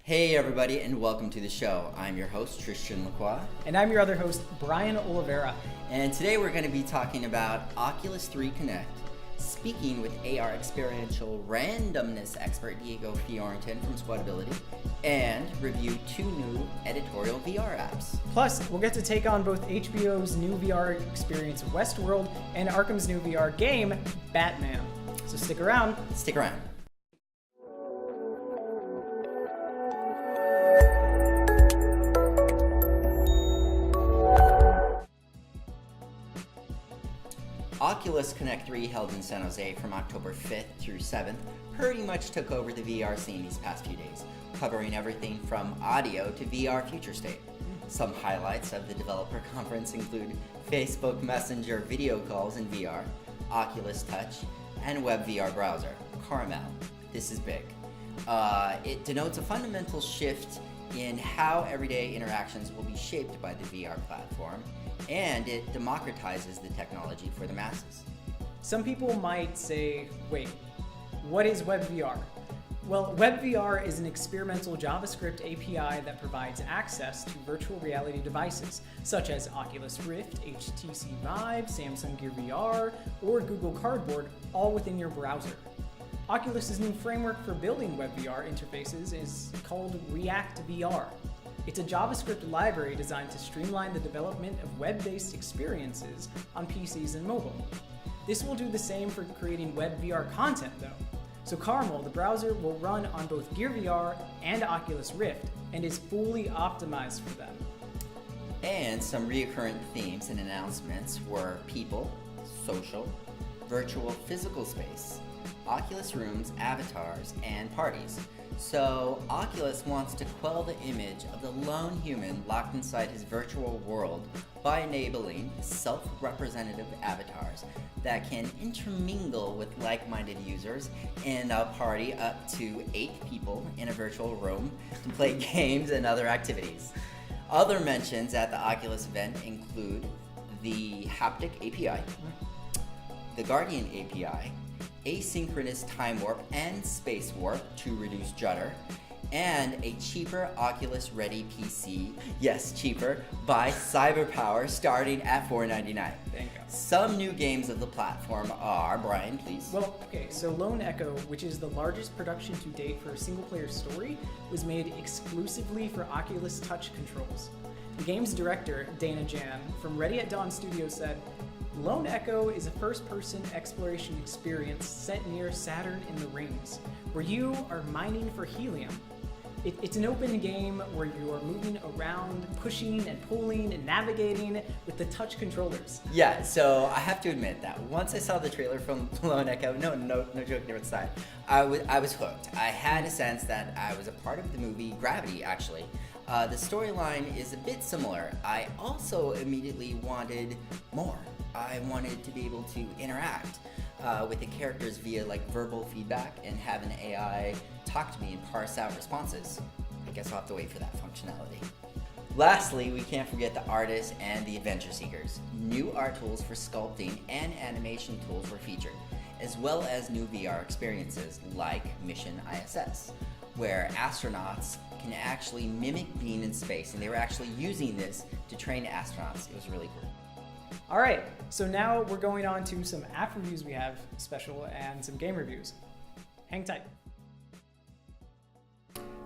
Hey everybody, and welcome to the show. I'm your host, Tristan Lacroix. And I'm your other host, Brian Oliveira. And today we're going to be talking about Oculus 3 Connect, speaking with AR experiential randomness expert Diego Fiorentin from Squadability, and review two new editorial VR apps. Plus, we'll get to take on both HBO's new VR experience, Westworld, and Arkham's new VR game, Batman. So stick around. Stick around. Oculus Connect 3, held in San Jose from October 5th through 7th, pretty much took over the VR scene these past few days, covering everything from audio to VR future state. Some highlights of the developer conference include Facebook Messenger video calls in VR, Oculus Touch, and Web VR browser, Caramel. This is big. It denotes a fundamental shift in how everyday interactions will be shaped by the VR platform, and it democratizes the technology for the masses. Some people might say, wait, what is WebVR? Well, WebVR is an experimental JavaScript API that provides access to virtual reality devices, such as Oculus Rift, HTC Vive, Samsung Gear VR, or Google Cardboard, all within your browser. Oculus's new framework for building WebVR interfaces is called React VR. It's a JavaScript library designed to streamline the development of web-based experiences on PCs and mobile. This will do the same for creating web VR content, though. So Caramel, the browser, will run on both Gear VR and Oculus Rift, and is fully optimized for them. And some recurrent themes and announcements were people, social, virtual physical space, Oculus rooms, avatars, and parties. So Oculus wants to quell the image of the lone human locked inside his virtual world by enabling self-representative avatars that can intermingle with like-minded users in a party up to 8 people in a virtual room to play games and other activities. Other mentions at the Oculus event include the Haptic API, the Guardian API, asynchronous time warp and space warp to reduce judder, and a cheaper Oculus-ready PC, yes, cheaper, by CyberPower starting at $499. Thank you. Some new games of the platform are, Brian, please. Well, okay, so Lone Echo, which is the largest production to date for a single-player story, was made exclusively for Oculus Touch controls. The game's director, Dana Jan, from Ready at Dawn Studios said, Lone Echo is a first-person exploration experience set near Saturn in the Rings, where you are mining for helium. It's an open game where you are moving around, pushing and pulling and navigating with the touch controllers. Yeah, so I have to admit that once I saw the trailer from Lone Echo, no joke near its side, I was hooked. I had a sense that I was a part of the movie Gravity, actually. The storyline is a bit similar. I also immediately wanted more. I wanted to be able to interact with the characters via verbal feedback and have an AI talk to me and parse out responses. I guess I'll have to wait for that functionality. Lastly, we can't forget the artists and the adventure seekers. New art tools for sculpting and animation tools were featured, as well as new VR experiences like Mission ISS, where astronauts can actually mimic being in space, and they were actually using this to train astronauts. It was really cool. All right, so now we're going on to some app reviews we have special and some game reviews. Hang tight.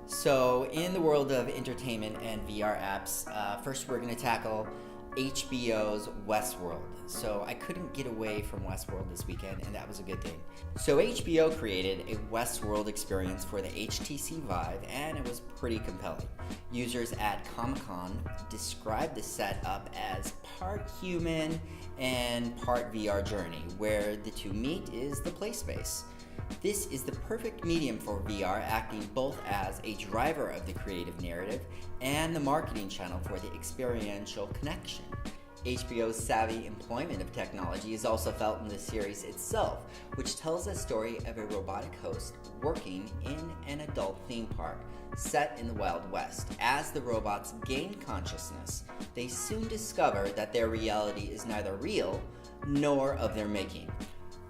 So in the world of entertainment and VR apps, first we're going to tackle HBO's Westworld. So I couldn't get away from Westworld this weekend, and that was a good thing. So HBO created a Westworld experience for the HTC Vive, and it was pretty compelling. Users at Comic-Con described the setup as part human and part VR journey, where the two meet is the play space. This is the perfect medium for VR, acting both as a driver of the creative narrative and the marketing channel for the experiential connection. HBO's savvy employment of technology is also felt in the series itself, which tells a story of a robotic host working in an adult theme park set in the Wild West. As the robots gain consciousness, they soon discover that their reality is neither real nor of their making.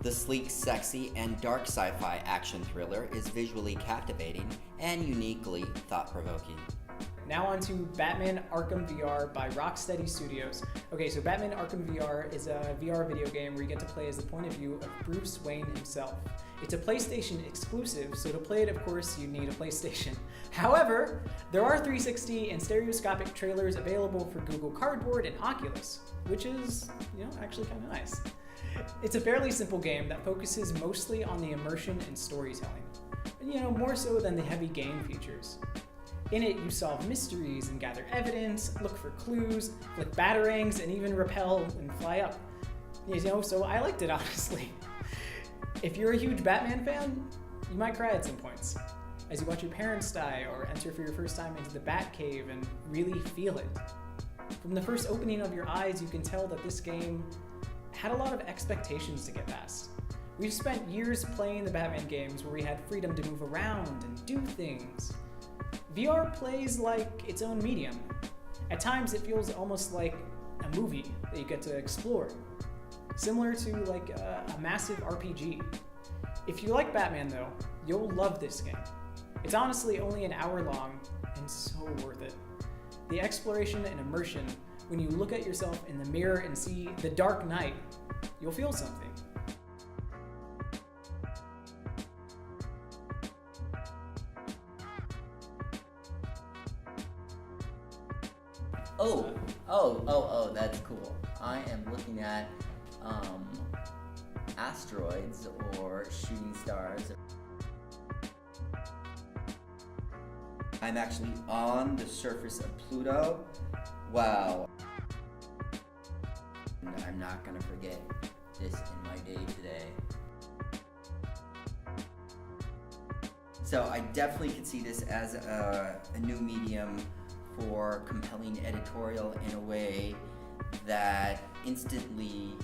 The sleek, sexy, and dark sci-fi action thriller is visually captivating and uniquely thought-provoking. Now on to Batman Arkham VR by Rocksteady Studios. Okay, so Batman Arkham VR is a VR video game where you get to play as the point of view of Bruce Wayne himself. It's a PlayStation exclusive, so to play it, of course, you need a PlayStation. However, there are 360 and stereoscopic trailers available for Google Cardboard and Oculus, which is, actually kind of nice. It's a fairly simple game that focuses mostly on the immersion and storytelling, more so than the heavy game features. In it, you solve mysteries and gather evidence, look for clues, flick batarangs, and even rappel and fly up. So I liked it, honestly. If you're a huge Batman fan, you might cry at some points, as you watch your parents die or enter for your first time into the Batcave and really feel it. From the first opening of your eyes, you can tell that this game had a lot of expectations to get past. We've spent years playing the Batman games where we had freedom to move around and do things. VR plays like its own medium. At times it feels almost like a movie that you get to explore, similar to like a massive RPG. If you like Batman though, you'll love this game. It's honestly only an hour long and so worth it. The exploration and immersion, when you look at yourself in the mirror and see the Dark Knight, you'll feel something. Oh, that's cool. I am looking at asteroids or shooting stars. I'm actually on the surface of Pluto. Wow. I'm not gonna forget this in my day today. So I definitely could see this as a new medium for compelling editorial in a way that instantly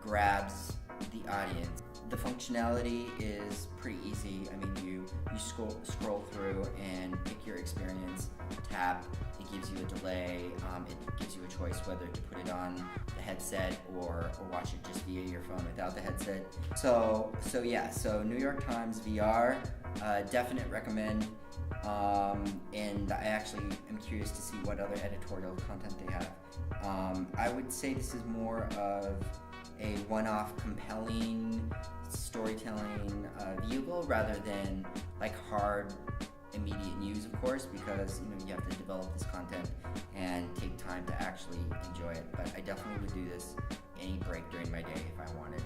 grabs the audience. The functionality is pretty easy. I mean, you scroll through and pick your experience, tap, it gives you a delay, it gives you a choice whether to put it on the headset or watch it just via your phone without the headset. So New York Times VR, definite recommend. And I actually am curious to see what other editorial content they have. I would say this is more of a one-off compelling storytelling vehicle rather than like hard immediate news, of course, because you have to develop this content and take time to actually enjoy it. But I definitely would do this any break during my day if I wanted.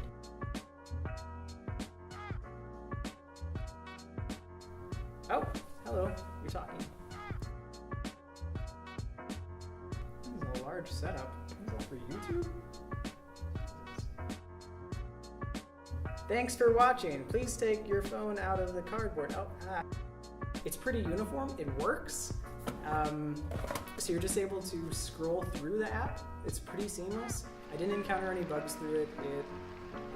Oh, hello, you're talking. This is a large setup. Is that for YouTube? Thanks for watching. Please take your phone out of the cardboard. It's pretty uniform. It works. So you're just able to scroll through the app. It's pretty seamless. I didn't encounter any bugs through it. It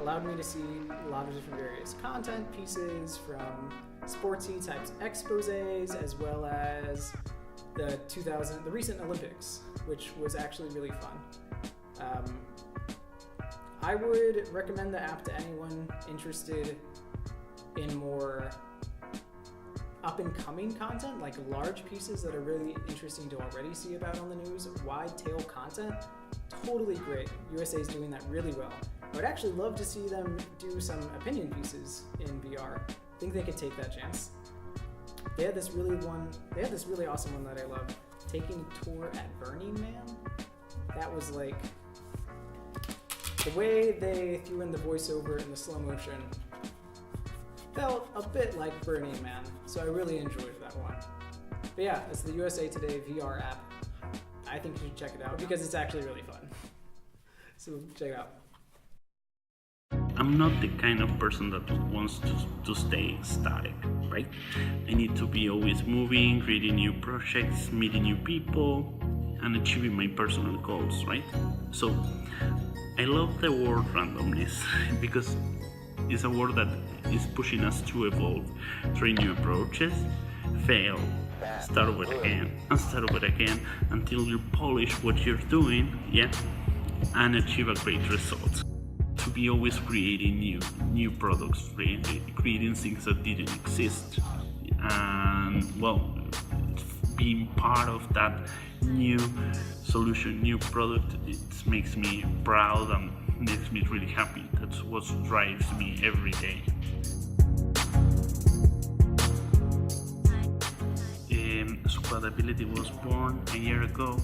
allowed me to see a lot of different various content pieces from sportsy types exposés as well as the recent Olympics, which was actually really fun. I would recommend the app to anyone interested in more up-and-coming content, like large pieces that are really interesting to already see about on the news. Wide-tail content, totally great. USA is doing that really well. I would actually love to see them do some opinion pieces in VR. I think they could take that chance. They had this really awesome one that I loved, taking a tour at Burning Man. That was like, the way they threw in the voiceover in the slow motion felt a bit like Burning Man, so I really enjoyed that one. But yeah, it's the USA Today VR app. I think you should check it out because it's actually really fun. So check it out. I'm not the kind of person that wants to stay static, right? I need to be always moving, creating new projects, meeting new people, and achieving my personal goals, right? So I love the word randomness because it's a word that is pushing us to evolve, try new approaches, fail, start over again, and start over again until you polish what you're doing, and achieve a great result. To be always creating new products, creating things that didn't exist, and well, being part of that new solution, new product, it makes me proud and makes me really happy. That's what drives me every day. Squadability was born a year ago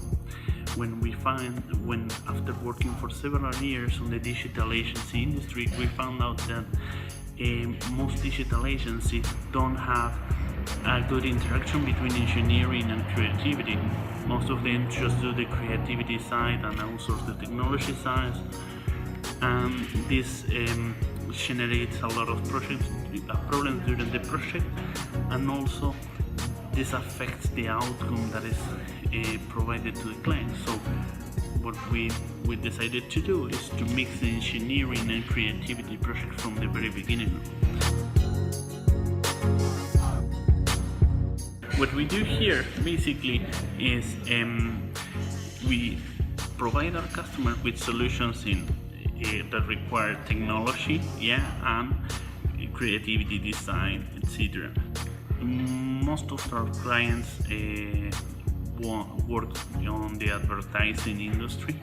when after working for several years on the digital agency industry, we found out that most digital agencies don't have a good interaction between engineering and creativity. Most of them just do the creativity side and outsource the technology side, and this generates a lot of problems during the project, and also this affects the outcome that is provided to the client. So what we decided to do is to mix the engineering and creativity project from the very beginning. What we do here basically is we provide our customers with solutions that require technology, and creativity, design, etc. Most of our clients work on the advertising industry,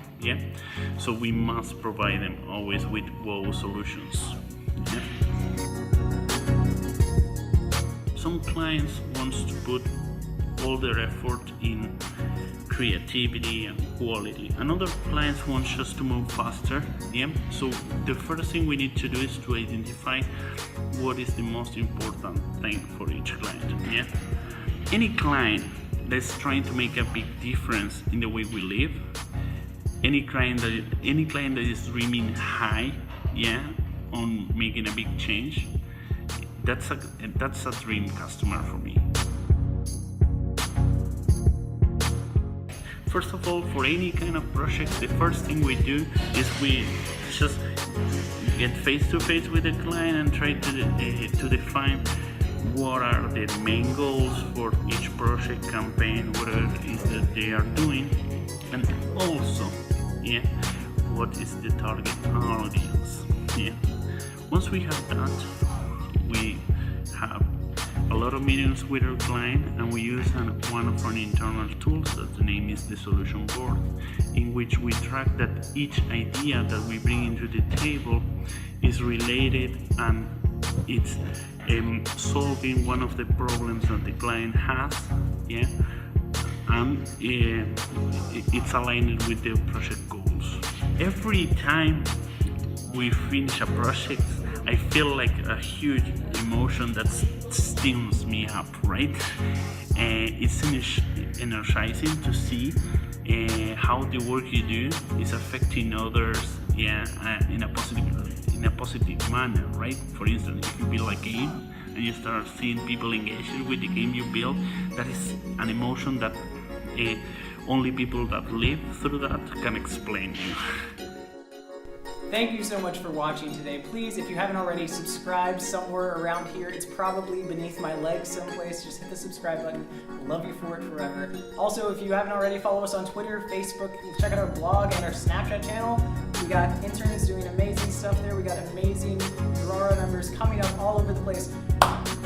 so we must provide them always with wow solutions. Some clients want to put all their effort in creativity and quality, and other clients want just to move faster. So the first thing we need to do is to identify what is the most important thing for each client. Any client that's trying to make a big difference in the way we live, any client that is dreaming high, on making a big change, that's a dream customer for me. First of all, for any kind of project, the first thing we do is we just get face to face with the client and try to define what are the main goals for each project campaign, what it is that they are doing, and also, what is the target audience. Once we have that, we have a lot of meetings with our client, and we use one of our internal tools that the name is the solution board, in which we track that each idea that we bring into the table is related and it's solving one of the problems that the client has, and it's aligned with the project goals. Every time we finish a project, I feel like a huge emotion that steams me up, right? It's energizing to see how the work you do is affecting others, in a positive manner, right? For instance, if you build a game and you start seeing people engaged with the game you build, that is an emotion that only people that live through that can explain. Thank you so much for watching today. Please, if you haven't already, subscribe somewhere around here. It's probably beneath my legs someplace. Just hit the subscribe button. Love you for it forever. Also, if you haven't already, follow us on Twitter, Facebook. Check out our blog and our Snapchat channel. We got interns doing amazing stuff there. We got amazing VRARA members coming up all over the place.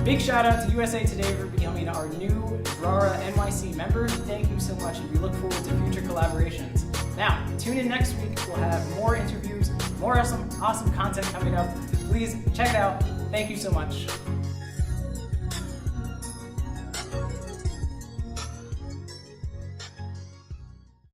Big shout out to USA Today for becoming our new VRARA NYC member. Thank you so much, and we look forward to future collaborations. Now, tune in next week. We'll have more interviews, more awesome content coming up. Please check it out. Thank you so much.